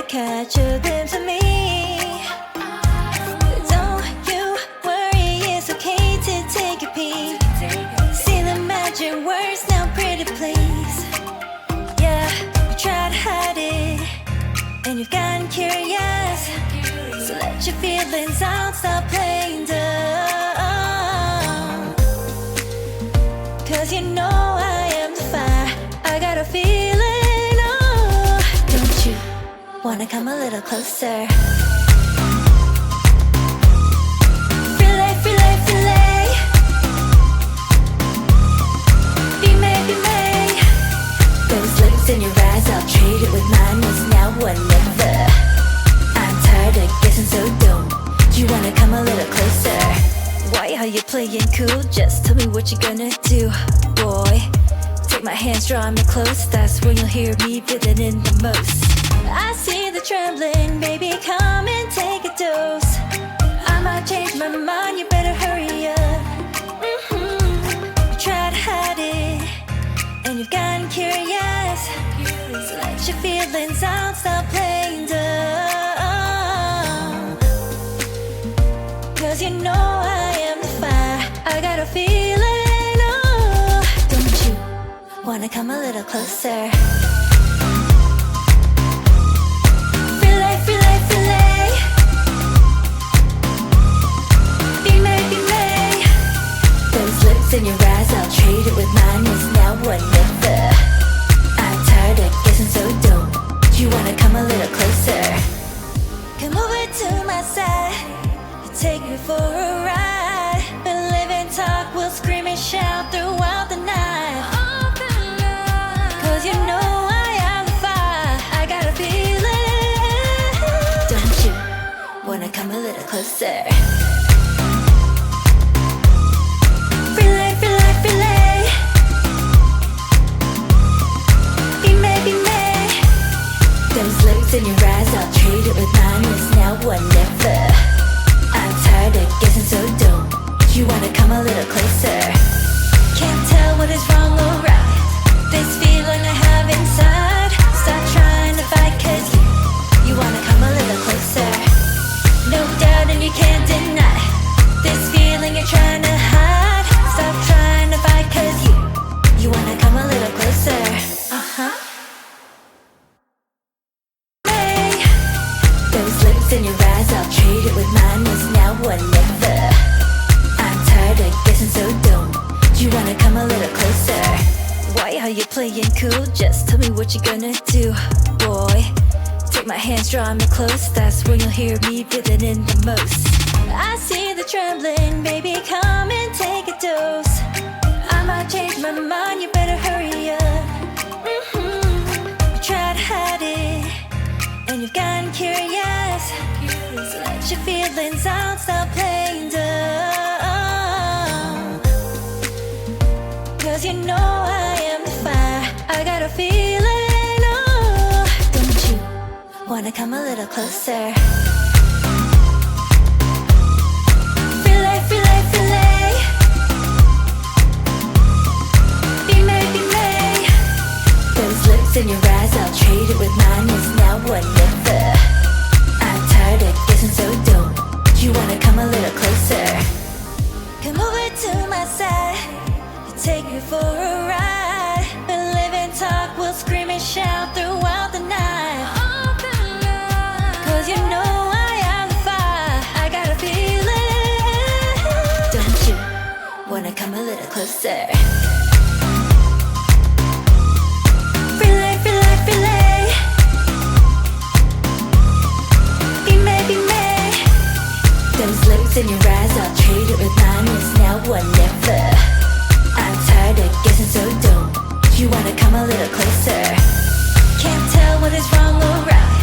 catch a glimpse of me. Don't you worry, it's okay to take a peek. See the magic words now, pretty please. Yeah, you try to hide it, and you've gotten curious. So let your feelings out, stop playing dumb. Cause you know I am the fire, I got a feeling, oh. Don't you wanna come a little closer? Filet, filet, filet. Be made, be made. Those lips in your eyes, I'll trade it with mine. It's now or never. I'm tired of guessing, so don't you wanna come a little closer? Why are you playing cool? Just tell me what you're gonna do, boy. Take my hands, draw me close. That's when you'll hear me feeling in the most. I see the trembling, baby, come and take a dose. I might change my mind, you better hurry up. You try to hide it, and you've gotten curious. So let your feelings out, stop playing dumb. Cause you know I am the fire, I got a feeling, oh. Don't you wanna come a little closer? Filet, filet, filet. Be made, be made. Those lips in your eyes, I'll trade it with mine. It's now or never. I'm tired of guessing, so don't you wanna come a little closer? Come over to my side, take me for a ride. We'll live and talk, we'll scream and shout throughout the night. Cause you know I am the fire, I got a feeling. Don't you wanna come a little closer? Filet, filet, filet. Be made, be made. Those lips in your eyes, I'll trade it with mine. It's now or never. I'm tired of guessing, so don't you wanna come a little closer? Can't tell what is wrong or right. This feeling I have inside. Stop trying to fight, cause you wanna come a little closer. No doubt and you can't deny this feeling you're trying to hide. Stop trying to fight, cause you wanna come a little closer. Those lips in your eyes, I'll trade it with mine. It's now or never. I'm tired of guessing, so don't you wanna come a little closer? Why are you playing cool? Just tell me what you're gonna do, boy. Take my hands, draw me close. That's when you'll hear me feeling in the most. I see the trembling, baby, come and take a dose. I might change my mind, you better hurry up. You try to hide it, and you've gotten curious. So let your feelings out, stop playing dumb. Cause you know I am the fire, I got a feeling, oh. Don't you wanna come a little closer? Filet, filet, filet. Be made, be made. Those lips in your eyes, I'll trade it with mine. It's now or never. I'm tired of guessing, so don't you wanna come a little closer? Come over to my side, take me for a ride. We'll live and talk, we'll scream and shout throughout the night. Cause you know I am the fire, I got a feeling. Don't you wanna come a little closer? Filet, filet, filet. Be made, be made. Those lips in your eyes, I'll trade it with mine. It's now or never. I'm tired of guessing, so don't you wanna come a little closer? Can't tell what is wrong or right.